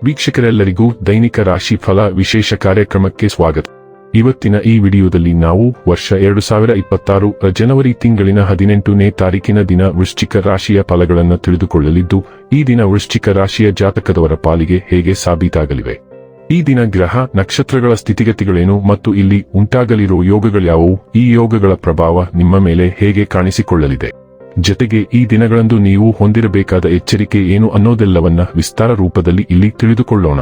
ವೀಕ್ಷಕರೆಲ್ಲರಿಗೂ ದೈನಿಕ ರಾಶಿ ಫಲ ವಿಶೇಷ ಕಾರ್ಯಕ್ರಮಕ್ಕೆ ಸ್ವಾಗತ. ಇವತ್ತಿನ ಈ ವಿಡಿಯೋದಲ್ಲಿ ನಾವು ವರ್ಷ 2026 ಜನವರಿ ತಿಂಗಳಿನ 18ನೇ ತಾರೀಕಿನ ದಿನ ವೃಶ್ಚಿಕ ರಾಶಿಯ ಫಲಗಳನ್ನು ತಿಳಿದುಕೊಳ್ಳಲಿದ್ದು, ಈ ದಿನ ವೃಶ್ಚಿಕ ರಾಶಿಯ ಜಾತಕದವರ ಪಾಲಿಗೆ ಹೇಗೆ ಸಾಬೀತಾಗಲಿವೆ, ಈ ದಿನ ಗ್ರಹ ನಕ್ಷತ್ರಗಳ ಸ್ಥಿತಿಗತಿಗಳೇನು ಮತ್ತು ಇಲ್ಲಿ ಉಂಟಾಗಲಿರುವ ಯೋಗಗಳ್ಯಾವುವು, ಈ ಯೋಗಗಳ ಪ್ರಭಾವ ನಿಮ್ಮ ಮೇಲೆ ಹೇಗೆ ಕಾಣಿಸಿಕೊಳ್ಳಲಿದೆ, ಜತೆಗೆ ಈ ದಿನಗಳಂದು ನೀವು ಹೊಂದಿರಬೇಕಾದ ಎಚ್ಚರಿಕೆ ಏನು ಅನ್ನೋದೆಲ್ಲವನ್ನ ವಿಸ್ತಾರ ರೂಪದಲ್ಲಿ ಇಲ್ಲಿ ತಿಳಿದುಕೊಳ್ಳೋಣ.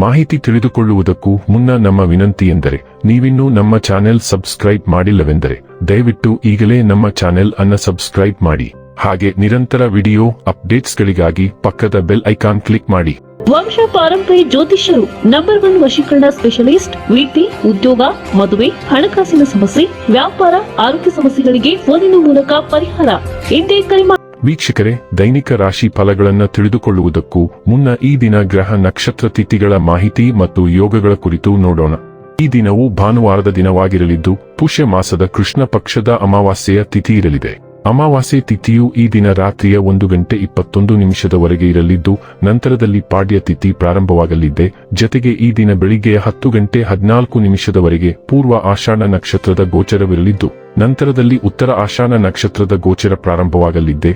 ಮಾಹಿತಿ ತಿಳಿದುಕೊಳ್ಳುವುದಕ್ಕೂ ಮುನ್ನ ನಮ್ಮ ವಿನಂತಿ ಎಂದರೆ, ನೀವಿನ್ನೂ ನಮ್ಮ ಚಾನೆಲ್ ಸಬ್ಸ್ಕ್ರೈಬ್ ಮಾಡಿಲ್ಲವೆಂದರೆ ದಯವಿಟ್ಟು ಈಗಲೇ ನಮ್ಮ ಚಾನೆಲ್ ಅನ್ನು ಸಬ್ಸ್ಕ್ರೈಬ್ ಮಾಡಿ. ಹಾಗೆ ನಿರಂತರ ವಿಡಿಯೋ ಅಪ್ಡೇಟ್ಸ್ಗಳಿಗಾಗಿ ಪಕ್ಕದ ಬೆಲ್ ಐಕಾನ್ ಕ್ಲಿಕ್ ಮಾಡಿ. ವಂಶ ಪಾರಂಪರ್ಯ ಜ್ಯೋತಿಷ್ಯರು ನಂಬರ್ 1 ವಶೀಕರಣ ಸ್ಪೆಷಲಿಸ್ಟ್. ವೃತ್ತಿ, ಉದ್ಯೋಗ, ಮದುವೆ, ಹಣಕಾಸಿನ ಸಮಸ್ಯೆ, ವ್ಯಾಪಾರ, ಆರೋಗ್ಯ ಸಮಸ್ಯೆಗಳಿಗೆ ಫೋನಿನ ಮೂಲಕ ಪರಿಹಾರ. ಇಂದೇ ಕರೆ ಮಾಡಿ. ವೀಕ್ಷಕರೇ, ದೈನಿಕ ರಾಶಿ ಫಲಗಳನ್ನು ತಿಳಿದುಕೊಳ್ಳುವುದಕ್ಕೂ ಮುನ್ನ ಈ ದಿನ ಗ್ರಹ ನಕ್ಷತ್ರ ತಿಥಿಗಳ ಮಾಹಿತಿ ಮತ್ತು ಯೋಗಗಳ ಕುರಿತು ನೋಡೋಣ. ಈ ದಿನವು ಭಾನುವಾರದ ದಿನವಾಗಿರಲಿದ್ದು, ಪುಷ್ಯ ಮಾಸದ ಕೃಷ್ಣ ಪಕ್ಷದ ಅಮಾವಾಸ್ಯೆಯ ತಿಥಿ ಇರಲಿದೆ. ಅಮಾವಾಸ್ಯೆ ತಿಥಿಯು ಈ ದಿನ ರಾತ್ರಿಯ 1:21 ಇರಲಿದ್ದು, ನಂತರದಲ್ಲಿ ಪಾಡ್ಯ ತಿಥಿ ಪ್ರಾರಂಭವಾಗಲಿದೆ. ಜತೆಗೆ ಈ ದಿನ ಬೆಳಿಗ್ಗೆಯ 10:14 ಪೂರ್ವ ಆಷಾಢ ನಕ್ಷತ್ರದ ಗೋಚರವಿರಲಿದ್ದು, ನಂತರದಲ್ಲಿ ಉತ್ತರ ಆಷಾಢ ನಕ್ಷತ್ರದ ಗೋಚರ ಪ್ರಾರಂಭವಾಗಲಿದೆ.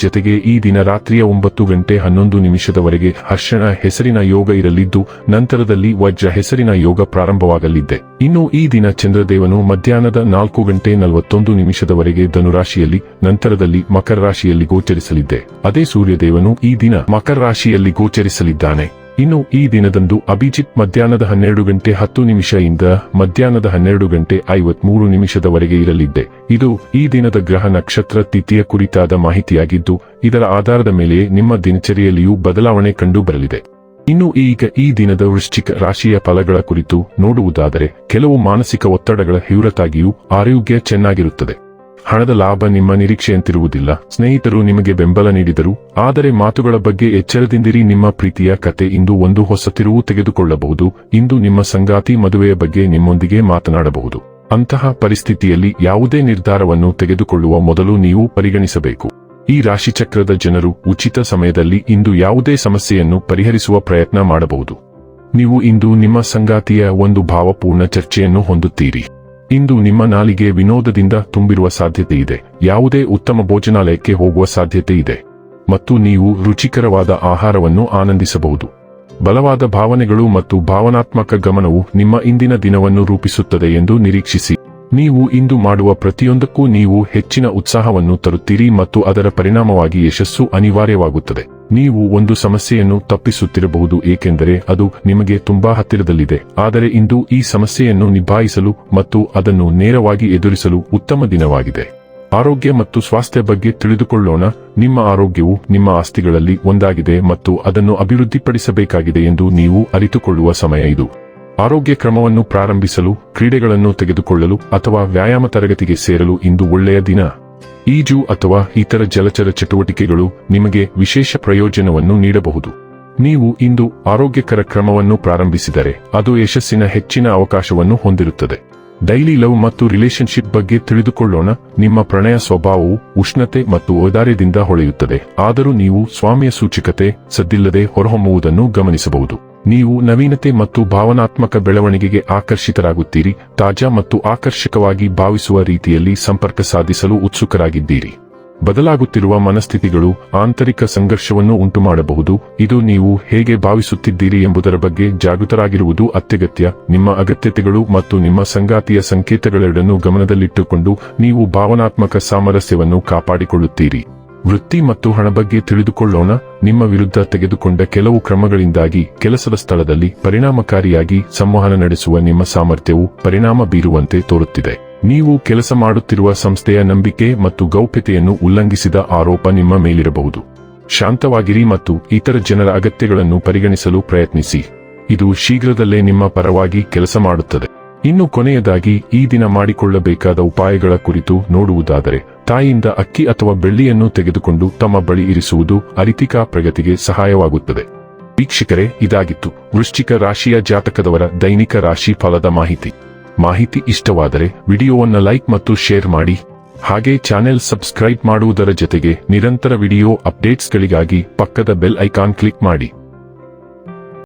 ಜತೆಗೆ ಈ ದಿನ ರಾತ್ರಿಯ 9:11 ಹರ್ಷಣ ಹೆಸರಿನ ಯೋಗ ಇರಲಿದ್ದು, ನಂತರದಲ್ಲಿ ವಜ್ರ ಹೆಸರಿನ ಯೋಗ ಪ್ರಾರಂಭವಾಗಲಿದೆ. ಇನ್ನು ಈ ದಿನ ಚಂದ್ರದೇವನು ಮಧ್ಯಾಹ್ನದ 4:41 ಧನುರಾಶಿಯಲ್ಲಿ, ನಂತರದಲ್ಲಿ ಮಕರ ರಾಶಿಯಲ್ಲಿ ಗೋಚರಿಸಲಿದೆ. ಅದೇ ಸೂರ್ಯದೇವನು ಈ ದಿನ ಮಕರ ರಾಶಿಯಲ್ಲಿ ಗೋಚರಿಸಲಿದ್ದಾನೆ. ಇನ್ನು ಈ ದಿನದಂದು ಅಭಿಜಿತ್ ಮಧ್ಯಾಹ್ನದ 12:10 ಇಂದ ಮಧ್ಯಾಹ್ನದ 12:53 ಇರಲಿದೆ. ಇದು ಈ ದಿನದ ಗ್ರಹ ನಕ್ಷತ್ರ ತಿಥಿಯ ಕುರಿತಾದ ಮಾಹಿತಿಯಾಗಿದ್ದು, ಇದರ ಆಧಾರದ ಮೇಲೆ ನಿಮ್ಮ ದಿನಚರಿಯಲ್ಲಿಯೂ ಬದಲಾವಣೆ ಕಂಡು ಬರಲಿದೆ. ಇನ್ನು ಈಗ ಈ ದಿನದ ವೃಶ್ಚಿಕ ರಾಶಿಯ ಫಲಗಳ ಕುರಿತು ನೋಡುವುದಾದರೆ, ಕೆಲವು ಮಾನಸಿಕ ಒತ್ತಡಗಳ ಹೊರತಾಗಿಯೂ ಆರೋಗ್ಯ ಚೆನ್ನಾಗಿರುತ್ತದೆ. ಹಣದ ಲಾಭ ನಿಮ್ಮ ನಿರೀಕ್ಷೆಯಂತಿರುವುದಿಲ್ಲ. ಸ್ನೇಹಿತರು ನಿಮಗೆ ಬೆಂಬಲ ನೀಡಿದರು, ಆದರೆ ಮಾತುಗಳ ಬಗ್ಗೆ ಎಚ್ಚರದಿಂದಿರಿ. ನಿಮ್ಮ ಪ್ರೀತಿಯ ಕತೆ ಇಂದು ಒಂದು ಹೊಸ ತಿರುವು ತೆಗೆದುಕೊಳ್ಳಬಹುದು. ಇಂದು ನಿಮ್ಮ ಸಂಗಾತಿ ಮದುವೆಯ ಬಗ್ಗೆ ನಿಮ್ಮೊಂದಿಗೆ ಮಾತನಾಡಬಹುದು. ಅಂತಹ ಪರಿಸ್ಥಿತಿಯಲ್ಲಿ ಯಾವುದೇ ನಿರ್ಧಾರವನ್ನು ತೆಗೆದುಕೊಳ್ಳುವ ಮೊದಲು ನೀವು ಪರಿಗಣಿಸಬೇಕು. ಈ ರಾಶಿಚಕ್ರದ ಜನರು ಉಚಿತ ಸಮಯದಲ್ಲಿ ಇಂದು ಯಾವುದೇ ಸಮಸ್ಯೆಯನ್ನು ಪರಿಹರಿಸುವ ಪ್ರಯತ್ನ ಮಾಡಬಹುದು. ನೀವು ಇಂದು ನಿಮ್ಮ ಸಂಗಾತಿಯ ಒಂದು ಭಾವಪೂರ್ಣ ಚರ್ಚೆಯನ್ನು ಹೊಂದುತ್ತೀರಿ. ಇಂದು ನಿಮ್ಮ ನಾಲಿಗೆ ವಿನೋದದಿಂದ ತುಂಬಿರುವ ಸಾಧ್ಯತೆ ಇದೆ. ಯಾವುದೇ ಉತ್ತಮ ಭೋಜನಾಲಯಕ್ಕೆ ಹೋಗುವ ಸಾಧ್ಯತೆ ಇದೆ ಮತ್ತು ನೀವು ರುಚಿಕರವಾದ ಆಹಾರವನ್ನು ಆನಂದಿಸಬಹುದು. ಬಲವಾದ ಭಾವನೆಗಳು ಮತ್ತು ಭಾವನಾತ್ಮಕ ಗಮನವು ನಿಮ್ಮ ಇಂದಿನ ದಿನವನ್ನು ರೂಪಿಸುತ್ತದೆ ಎಂದು ನಿರೀಕ್ಷಿಸಿ. ನೀವು ಇಂದು ಮಾಡುವ ಪ್ರತಿಯೊಂದಕ್ಕೂ ನೀವು ಹೆಚ್ಚಿನ ಉತ್ಸಾಹವನ್ನು ತರುತ್ತೀರಿ ಮತ್ತು ಅದರ ಪರಿಣಾಮವಾಗಿ ಯಶಸ್ಸು ಅನಿವಾರ್ಯವಾಗುತ್ತದೆ. ನೀವು ಒಂದು ಸಮಸ್ಯೆಯನ್ನು ತಪ್ಪಿಸುತ್ತಿರಬಹುದು, ಏಕೆಂದರೆ ಅದು ನಿಮಗೆ ತುಂಬಾ ಹತ್ತಿರದಲ್ಲಿದೆ. ಆದರೆ ಇಂದು ಈ ಸಮಸ್ಯೆಯನ್ನು ನಿಭಾಯಿಸಲು ಮತ್ತು ಅದನ್ನು ನೇರವಾಗಿ ಎದುರಿಸಲು ಉತ್ತಮ ದಿನವಾಗಿದೆ. ಆರೋಗ್ಯ ಮತ್ತು ಸ್ವಾಸ್ಥ್ಯ ಬಗ್ಗೆ ತಿಳಿದುಕೊಳ್ಳೋಣ. ನಿಮ್ಮ ಆರೋಗ್ಯವು ನಿಮ್ಮ ಆಸ್ತಿಗಳಲ್ಲಿ ಒಂದಾಗಿದೆ ಮತ್ತು ಅದನ್ನು ಅಭಿವೃದ್ಧಿಪಡಿಸಬೇಕಾಗಿದೆ ಎಂದು ನೀವು ಅರಿತುಕೊಳ್ಳುವ ಸಮಯ ಇದು. ಆರೋಗ್ಯ ಕ್ರಮವನ್ನು ಪ್ರಾರಂಭಿಸಲು, ಕ್ರೀಡೆಗಳನ್ನು ತೆಗೆದುಕೊಳ್ಳಲು ಅಥವಾ ವ್ಯಾಯಾಮ ತರಗತಿಗೆ ಸೇರಲು ಇಂದು ಒಳ್ಳೆಯ ದಿನ. ಈಜು ಅಥವಾ ಇತರ ಜಲಚರ ಚಟುವಟಿಕೆಗಳು ನಿಮಗೆ ವಿಶೇಷ ಪ್ರಯೋಜನವನ್ನು ನೀಡಬಹುದು. ನೀವು ಇಂದು ಆರೋಗ್ಯಕರ ಕ್ರಮವನ್ನು ಪ್ರಾರಂಭಿಸಿದರೆ ಅದು ಯಶಸ್ಸಿನ ಹೆಚ್ಚಿನ ಅವಕಾಶವನ್ನು ಹೊಂದಿರುತ್ತದೆ. ಡೈಲಿ ಲವ್ ಮತ್ತು ರಿಲೇಶನ್ಶಿಪ್ ಬಗ್ಗೆ ತಿಳಿದುಕೊಳ್ಳೋಣ. ನಿಮ್ಮ ಪ್ರಣಯ ಸ್ವಭಾವವು ಉಷ್ಣತೆ ಮತ್ತು ಔದಾರ್ಯದಿಂದ ಹೊಳೆಯುತ್ತದೆ, ಆದರೂ ನೀವು ಸ್ವಾಮ್ಯ ಸೂಚಕತೆ ಸದ್ದಿಲ್ಲದೆ ಹೊರಹೊಮ್ಮುವುದನ್ನು ಗಮನಿಸಬಹುದು. ನೀವು ನವೀನತೆ ಮತ್ತು ಭಾವನಾತ್ಮಕ ಬೆಳವಣಿಗೆಗೆ ಆಕರ್ಷಿತರಾಗುತ್ತೀರಿ. ತಾಜಾ ಮತ್ತು ಆಕರ್ಷಕವಾಗಿ ಭಾವಿಸುವ ರೀತಿಯಲ್ಲಿ ಸಂಪರ್ಕ ಸಾಧಿಸಲು ಉತ್ಸುಕರಾಗಿದ್ದೀರಿ. ಬದಲಾಗುತ್ತಿರುವ ಮನಸ್ಥಿತಿಗಳು ಆಂತರಿಕ ಸಂಘರ್ಷವನ್ನು ಉಂಟುಮಾಡಬಹುದು. ಇದು ನೀವು ಹೇಗೆ ಭಾವಿಸುತ್ತಿದ್ದೀರಿ ಎಂಬುದರ ಬಗ್ಗೆ ಜಾಗೃತರಾಗಿರುವುದು ಅತ್ಯಗತ್ಯ. ನಿಮ್ಮ ಅಗತ್ಯತೆಗಳು ಮತ್ತು ನಿಮ್ಮ ಸಂಗಾತಿಯ ಸಂಕೇತಗಳೆರಡನ್ನೂ ಗಮನದಲ್ಲಿಟ್ಟುಕೊಂಡು ನೀವು ಭಾವನಾತ್ಮಕ ಸಾಮರಸ್ಯವನ್ನು ಕಾಪಾಡಿಕೊಳ್ಳುತ್ತೀರಿ. ವೃತ್ತಿ ಮತ್ತು ಹಣ ಬಗ್ಗೆ ತಿಳಿದುಕೊಳ್ಳೋಣ. ನಿಮ್ಮ ವಿರುದ್ಧ ತೆಗೆದುಕೊಂಡ ಕೆಲವು ಕ್ರಮಗಳಿಂದಾಗಿ ಕೆಲಸದ ಸ್ಥಳದಲ್ಲಿ ಪರಿಣಾಮಕಾರಿಯಾಗಿ ಸಂವಹನ ನಡೆಸುವ ನಿಮ್ಮ ಸಾಮರ್ಥ್ಯವು ಪರಿಣಾಮ ಬೀರುವಂತೆ ತೋರುತ್ತಿದೆ. ನೀವು ಕೆಲಸ ಮಾಡುತ್ತಿರುವ ಸಂಸ್ಥೆಯ ನಂಬಿಕೆ ಮತ್ತು ಗೌಪ್ಯತೆಯನ್ನು ಉಲ್ಲಂಘಿಸಿದ ಆರೋಪ ನಿಮ್ಮ ಮೇಲಿರಬಹುದು. ಶಾಂತವಾಗಿರಿ ಮತ್ತು ಇತರ ಜನರ ಅಗತ್ಯಗಳನ್ನು ಪರಿಗಣಿಸಲು ಪ್ರಯತ್ನಿಸಿ. ಇದು ಶೀಘ್ರದಲ್ಲೇ ನಿಮ್ಮ ಪರವಾಗಿ ಕೆಲಸ ಮಾಡುತ್ತದೆ. ಇನ್ನು ಕೊನೆಯದಾಗಿ ಈ ದಿನ ಮಾಡಿಕೊಳ್ಳಬೇಕಾದ ಉಪಾಯಗಳ ಕುರಿತು ನೋಡುವುದಾದರೆ, ತಾಯಿಯಿಂದ ಅಕ್ಕಿ ಅಥವಾ ಬೆಳ್ಳಿಯನ್ನು ತೆಗೆದುಕೊಂಡು ತಮ್ಮ ಬಳಿ ಇರಿಸುವುದು ಆರ್ಥಿಕ ಪ್ರಗತಿಗೆ ಸಹಾಯವಾಗುತ್ತದೆ. ವೀಕ್ಷಕರೇ, ಇದಾಗಿತ್ತು ವೃಶ್ಚಿಕ ರಾಶಿಯ ಜಾತಕದವರ ದೈನಿಕ ರಾಶಿ ಫಲದ ಮಾಹಿತಿ ಇಷ್ಟವಾದರೆ ವಿಡಿಯೋವನ್ನು ಲೈಕ್ ಮತ್ತು ಶೇರ್ ಮಾಡಿ. ಹಾಗೆ ಚಾನೆಲ್ ಸಬ್ಸ್ಕ್ರೈಬ್ ಮಾಡುವುದರ ಜೊತೆಗೆ ನಿರಂತರ ವಿಡಿಯೋ ಅಪ್ಡೇಟ್ಸ್ಗಳಿಗಾಗಿ ಪಕ್ಕದ ಬೆಲ್ ಐಕಾನ್ ಕ್ಲಿಕ್ ಮಾಡಿ.